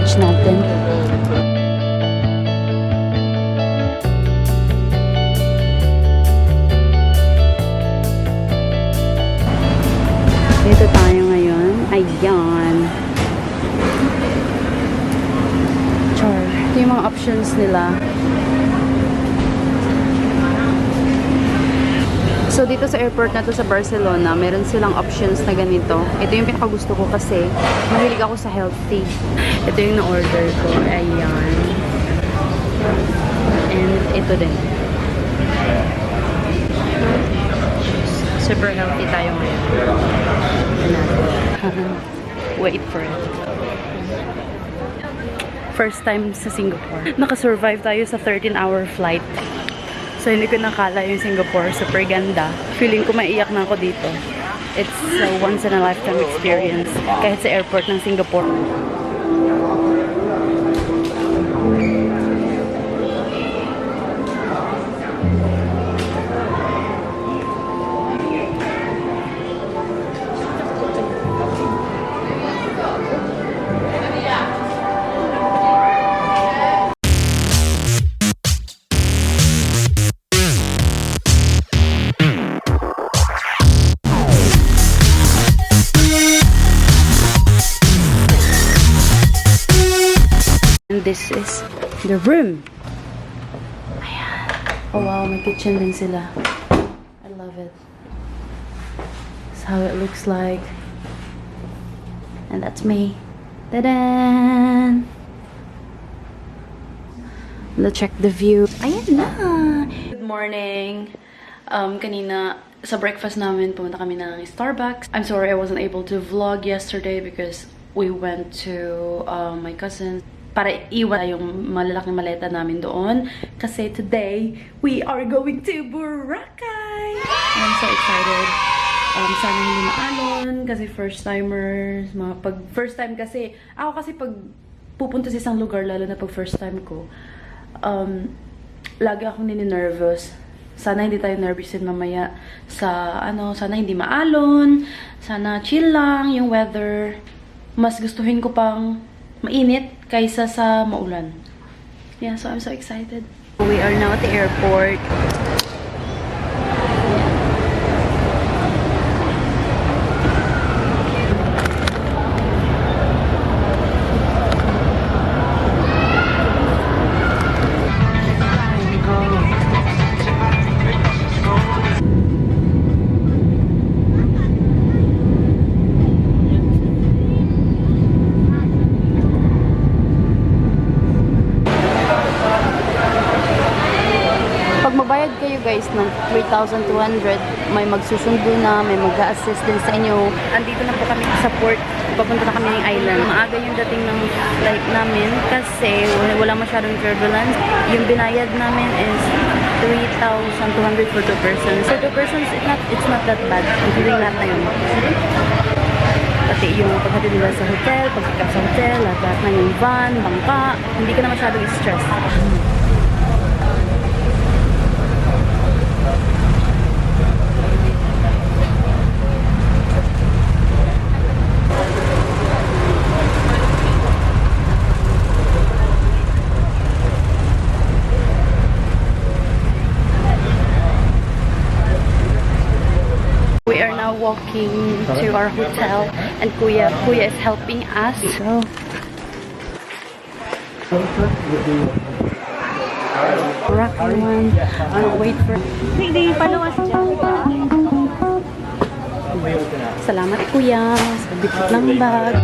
luggage natin. Dito tayo ngayon. Ayan. Char. Ito yung mga options nila. So, dito sa airport na to sa Barcelona, meron silang options na ganito. Ito yung pinakagusto ko kasi mahilig ako sa healthy. Ito yung na-order ko. Ayan. And ito din. Super healthy tayo ngayon. Wait for it. First time sa Singapore. Nakasurvive tayo sa 13-hour flight. So, hindi ko nakala yung Singapore. Super ganda. Feeling ko maiiyak na ako dito. It's a once-in-a-lifetime experience. Kahit sa airport ng Singapore. And this is the room. Ayan. Oh wow, may kitchen din sila. I love it. That's how it looks like. And that's me. Ta-da! Let's check the view. Ayan na! Good morning. Kanina, sa breakfast namin, pumunta kami ng Starbucks. I'm sorry I wasn't able to vlog yesterday because we went to my cousin's para iwan yung malalaking maleta namin doon. Kasi today, we are going to Boracay! I'm so excited. Sana hindi maalon kasi first-timers. Pag first time kasi, ako kasi pag pupunta sa isang lugar, lalo na pag first time ko, lagi akong nini-nervous. Sana hindi tayo nervous din mamaya sa, sana hindi maalon, sana chill lang yung weather. Mas gustuhin ko pang mainit kaysa sa maulan. Yeah, so I'm so excited. We are now at the airport. Magbayad kayo guys ng 3,200, may magsusundo na, may mag-a-assist din sa inyo. Andito na po kami sa port, papunta na kami ng island. Maaga yung dating ng flight namin kasi wala masyadong turbulence. Yung binayad namin is 3,200 for 2 persons. For 2 persons, it's not that bad. Including lahat na yun. Pati yung paghatid nila sa hotel, pag-pick up sa hotel, lahat na yung van, bangka, hindi ka na masyadong stress. We are now walking to our hotel and Kuya is helping us. So Boracay one. I'll wait for Hindi, palawas dyan. Salamat Kuya sa bitbit ng bag.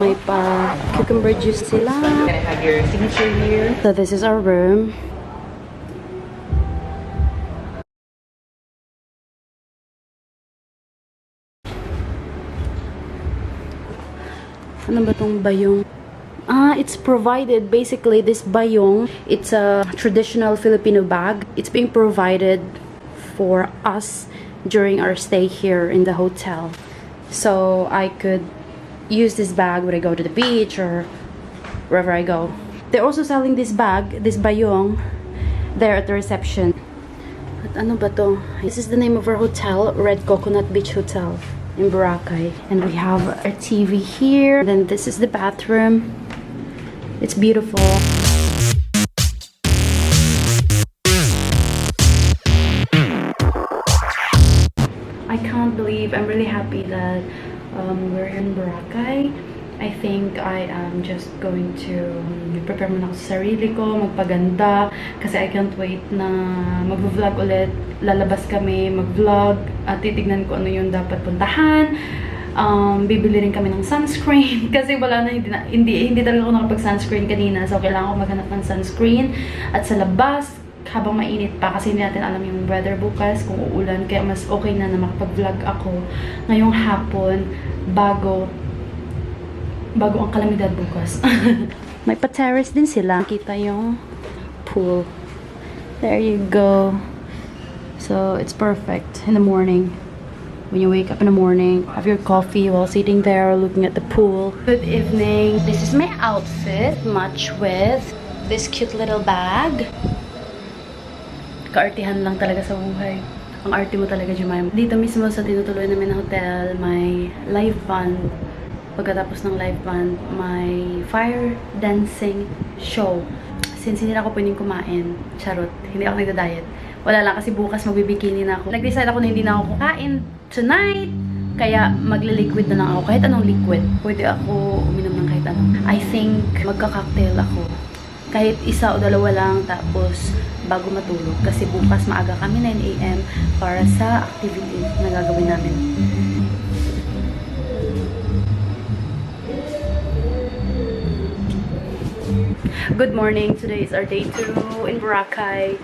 May pa cucumber juice sila. Can I have your signature here? So this is our room. Ano ba tong bayong? It's provided. Basically, this bayong, it's a traditional Filipino bag. It's being provided for us during our stay here in the hotel. So I could use this bag when I go to the beach or wherever I go. They're also selling this bag, this bayong, there at the reception. Ano ba to? This is the name of our hotel, Red Coconut Beach Hotel in Boracay. And we have our TV here. Then this is the bathroom. It's beautiful. I can't believe, I'm really happy that we're in Boracay. I think I am just going to prepare muna ako sa sarili ko, magpaganda, kasi I can't wait na mag-vlog ulit. Lalabas kami, mag-vlog, at titignan ko ano yung dapat puntahan. Bibili rin kami ng sunscreen kasi wala na, hindi talaga ako nakapag-sunscreen kanina, so kailangan ko maghanap ng sunscreen. At sa labas, habang mainit pa, kasi hindi natin alam yung weather bukas, kung uulan, kaya mas okay na makapag-vlog ako ngayong hapon bago ang kalamidad bukas. May pa-terrace din sila. Kita yung pool. There you go. So, it's perfect in the morning. When you wake up in the morning, have your coffee while sitting there looking at the pool. Good evening. This is my outfit. Match with this cute little bag. Kaartihan lang talaga sa buhay. Ang arte mo talaga, Jemima. Dito mismo sa tinutuloy namin na hotel, may live band. Pagkatapos ng live band, may fire dancing show. Since hindi na ako pwedeng kumain, charot, hindi ako nagda-diet. Wala lang kasi bukas magbibikini na ako. Nag-decide ako na hindi na ako kukain tonight. Kaya magli-liquid na lang ako. Kahit anong liquid. Pwede ako uminom ng kahit anong. I think magka-cocktail ako. Kahit isa o dalawa lang, tapos bago matulog. Kasi bukas maaga kami 9 AM para sa activity na gagawin namin. Good morning. Today is our day 2 in Boracay.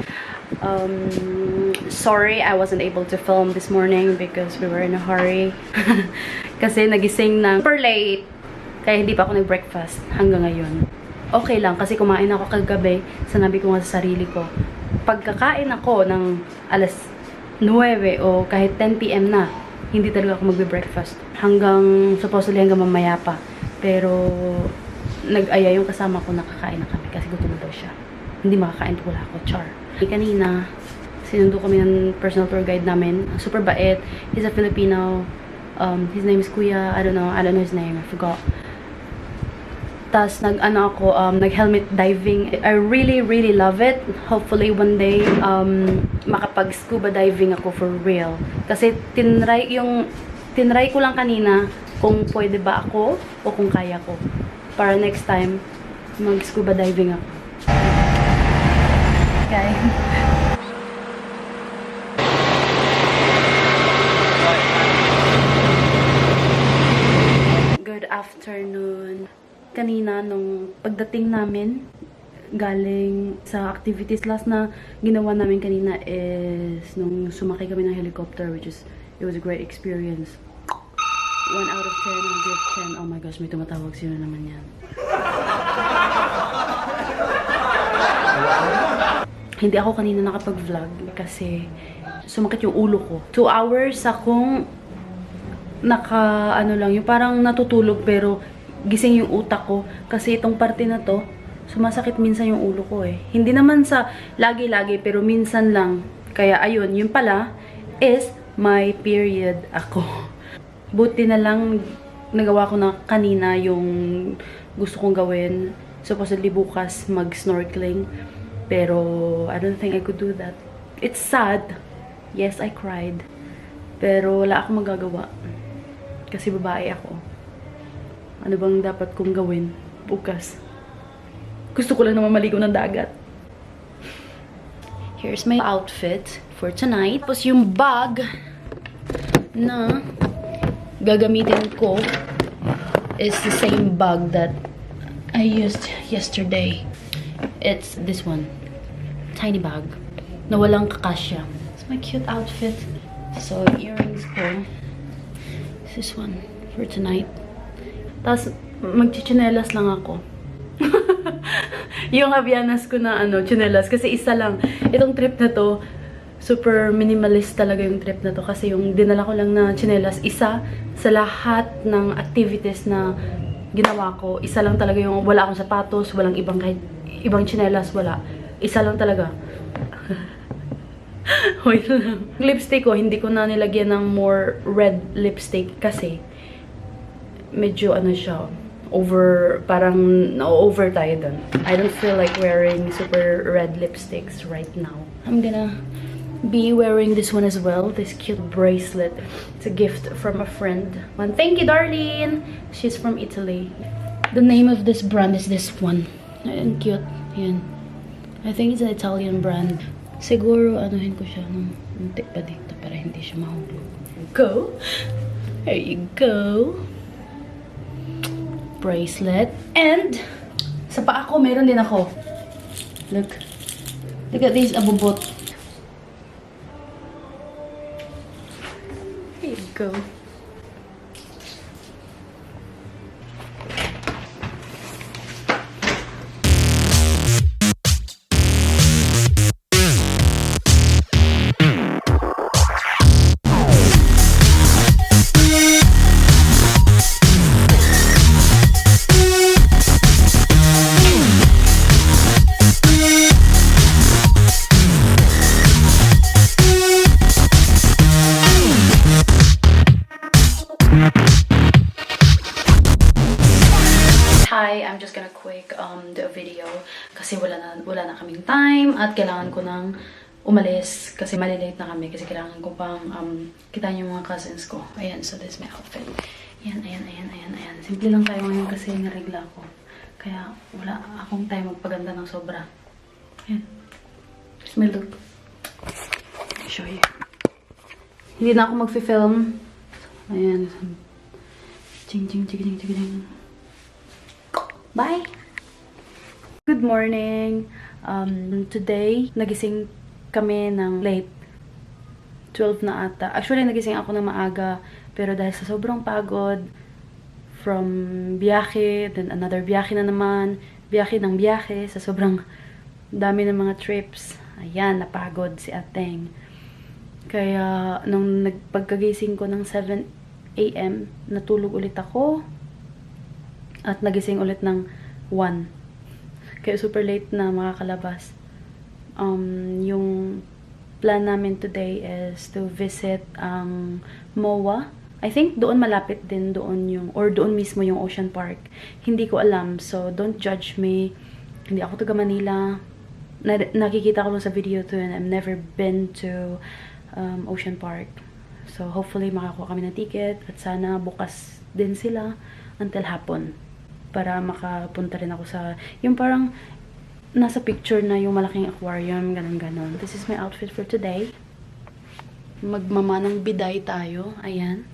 Sorry I wasn't able to film this morning because we were in a hurry. Kasi nagising ng super late. Kaya hindi pa ako nag-breakfast hanggang ngayon. Okay lang kasi kumain ako kagabi. Sanabi ko nga sa sarili ko, pagkakain ako ng alas 9 o kahit 10 PM na, hindi talaga ako magbe-breakfast. Supposedly hanggang mamaya pa. Pero nag-aya yung kasama ko, nakakain na kami kasi gutom na daw siya. Hindi makakain po wala ako, char. Kanina, sinundo kami ng personal tour guide namin. Super bait. He's a Filipino. His name is Kuya. I don't know his name. I forgot. Tas nag-helmet diving. I really, really love it. Hopefully one day, makapag-scuba diving ako for real. Kasi tinry ko lang kanina kung pwede ba ako o kung kaya ko. Para next time, mag-scuba diving ako. Okay. Good afternoon. Kanina, nung pagdating namin, galing sa activities, last na ginawa namin kanina is nung sumakay kami ng helicopter, it was a great experience. 1 out of 10, I'll give 10. Oh my gosh, may tumatawag. Sino naman yan? Hindi ako kanina nakapag-vlog kasi sumakit yung ulo ko. 2 hours akong yung parang natutulog pero gising yung utak ko. Kasi itong parte na to, sumasakit minsan yung ulo ko eh. Hindi naman sa lagi-lagi pero minsan lang. Kaya ayun, yun pala is my period ako. Buti na lang nagawa ko na kanina yung gusto kong gawin. Supposedly bukas mag-snorkeling. Pero I don't think I could do that. It's sad. Yes, I cried. Pero wala akong magagawa. Kasi babae ako. Ano bang dapat kong gawin bukas? Gusto ko lang naman maligo ng dagat. Here's my outfit for tonight. Tapos yung bag na gagamitin ko is the same bag that I used yesterday. It's this one. Tiny bag. Na walang kakasya. It's my cute outfit. So, earrings ko. This one for tonight. Tapos, magchichinelas lang ako. Yung Havianas ko na chinelas. Kasi isa lang. Itong trip na to, super minimalist talaga yung trip na to. Kasi yung dinala ko lang na chinelas, isa sa lahat ng activities na ginawa ko. Isa lang talaga yung wala akong sapatos, walang ibang chinelas, wala. Isa lang talaga. Wait lang. Lipstick ko, hindi ko na nilagyan ng more red lipstick kasi medyo ano siya, parang na-over tayo dun. I don't feel like wearing super red lipsticks right now. I'm gonna be wearing this one as well, this cute bracelet. It's a gift from a friend. And thank you, Darlene! She's from Italy. The name of this brand is this one. And cute. Yan. I think it's an Italian brand. Siguro, anuhin ko siya ng unti pa dito para hindi siya mahulog. Go! There you go. Bracelet. And, sa paa ko, meron din ako. Look. Look at these abubot. There you go. Hi, I'm just gonna quick do a video kasi wala na kaming time at kailangan ko nang umalis kasi malilate na kami kasi kailangan ko pang kita yung mga cousins ko. Ayan, so this is my outfit. Ayan. Simple lang tayo ngayon kasi naregla ko. Kaya wala akong time magpaganda ng sobra. Ayan. Here's my look. I'll show you. Hindi na ako mag-film. Ayan. Ching. Bye! Good morning! Today, nagising kami ng late. 12 na ata. Actually, nagising ako ng maaga. Pero dahil sa sobrang pagod, from biyahe, then another biyahe na naman, biyahe ng biyahe, sa sobrang dami ng mga trips. Ayan, napagod si Ateng. Kaya, nung pagkagising ko ng 7 AM, natulog ulit ako. At nagising ulit ng 1. Kaya super late na makakalabas. Yung plan namin today is to visit ang MOA. I think doon malapit din doon or doon mismo yung Ocean Park. Hindi ko alam, so don't judge me. Hindi ako taga Manila. Nakikita ko lang sa video to and I've never been to Ocean Park. So hopefully makakuha kami ng ticket at sana bukas din sila until hapon. Para makapunta rin ako sa, yung parang nasa picture na yung malaking aquarium, ganon. This is my outfit for today. Magmamanang biday tayo. Ayan.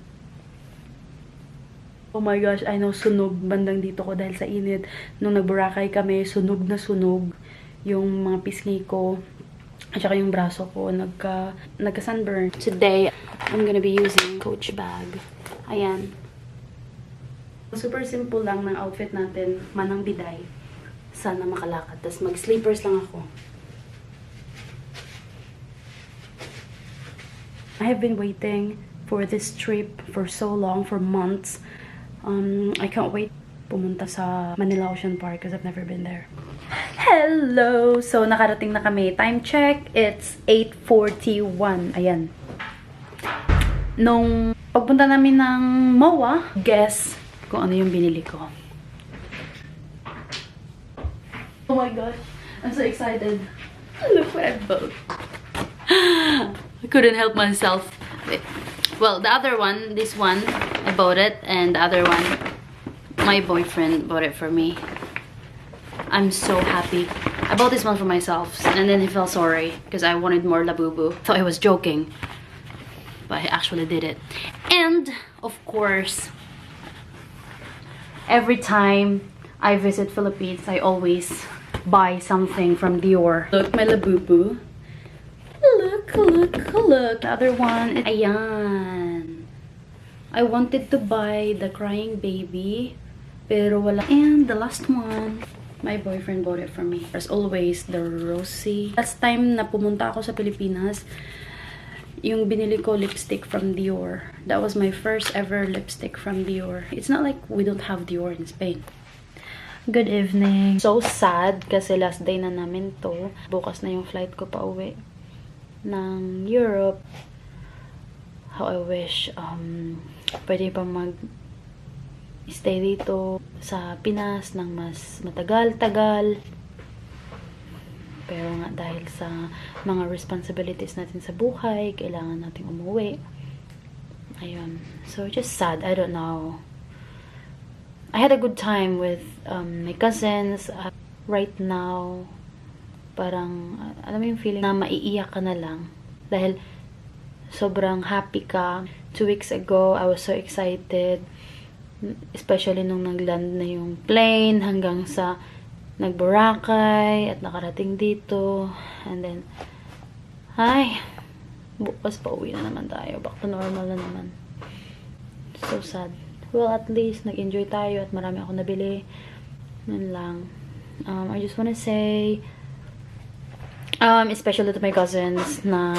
Oh my gosh, I know, sunog bandang dito ko dahil sa init. Nung nag-Boracay kami, sunog na sunog yung mga pisngi ko. At saka yung braso ko, nagka-sunburn. Today, I'm gonna be using Coach bag. Ayan. Super simple lang ng outfit natin, manang biday. Sana makalakad. Tapos mag-sleepers lang ako. I have been waiting for this trip for so long, for months. I can't wait pumunta sa Manila Ocean Park because I've never been there. Hello! So, nakarating na kami. Time check, it's 8:41. Ayan. Nung pagpunta namin ng MOA, guess kung ano yung binili ko. Oh my gosh, I'm so excited. Look what I bought. I couldn't help myself. Well, the other one, this one, I bought it, and the other one, my boyfriend bought it for me. I'm so happy. I bought this one for myself, and then he felt sorry because I wanted more Labubu. Thought I was joking, but I actually did it. And, of course, every time I visit Philippines, I always buy something from Dior. Look, my Labubu. Look. The other one, ayan. I wanted to buy the crying baby, pero wala. And the last one, my boyfriend bought it for me. As always, the Rosy. Last time na pumunta ako sa Pilipinas, yung binili ko lipstick from Dior. That was my first ever lipstick from Dior. It's not like we don't have Dior in Spain. Good evening. So sad kasi last day na namin to. Bukas na yung flight ko pa uwi. ng Europe. How I wish pwede pa stay dito sa Pinas ng mas matagal-tagal. Pero nga dahil sa mga responsibilities natin sa buhay, kailangan nating umuwi. Ayun. So, just sad. I don't know. I had a good time with my cousins. Right now, parang, alam mo yung feeling na maiiyak ka na lang. Dahil sobrang happy ka. 2 weeks ago, I was so excited. Especially nung nagland na yung plane hanggang sa nag-Boracay at nakarating dito. And then, bukas pa uwi na naman tayo. Back to normal na naman. So sad. Well, at least nag-enjoy tayo at marami ako nabili. Yun lang. I just wanna say, especially to my cousins na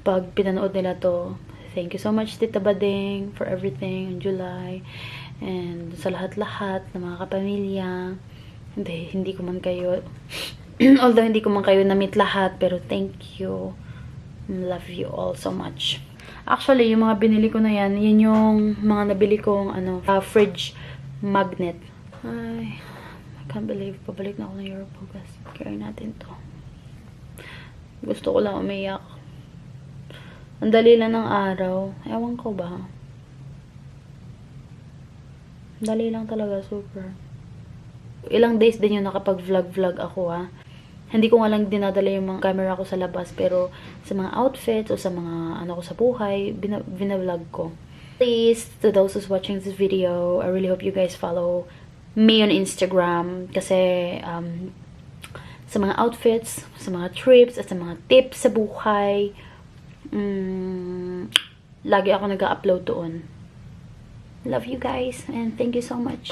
pag pinanood nila to, thank you so much Tita Bading for everything in July. And sa lahat-lahat ng mga kapamilya, hindi ko man kayo, although hindi ko man kayo na-meet lahat, pero thank you. Love you all so much. Actually, yung mga binili ko na yan yung mga nabili kong fridge magnet. I can't believe, pabalik na ako ng Europe. Carry natin to. Gusto ko lang umiyak. Ang dali lang ng araw. Ewan ko ba? Dali lang talaga, super. Ilang days din yung nakapag-vlog ako, Hindi ko nga lang dinadala yung mga camera ko sa labas, pero sa mga outfits o sa mga ko sa buhay, binavlog ko. Please, to those who's watching this video, I really hope you guys follow me on Instagram kasi sa mga outfits, sa mga trips, at sa mga tips sa buhay, lagi ako nag-upload doon. Love you guys and thank you so much.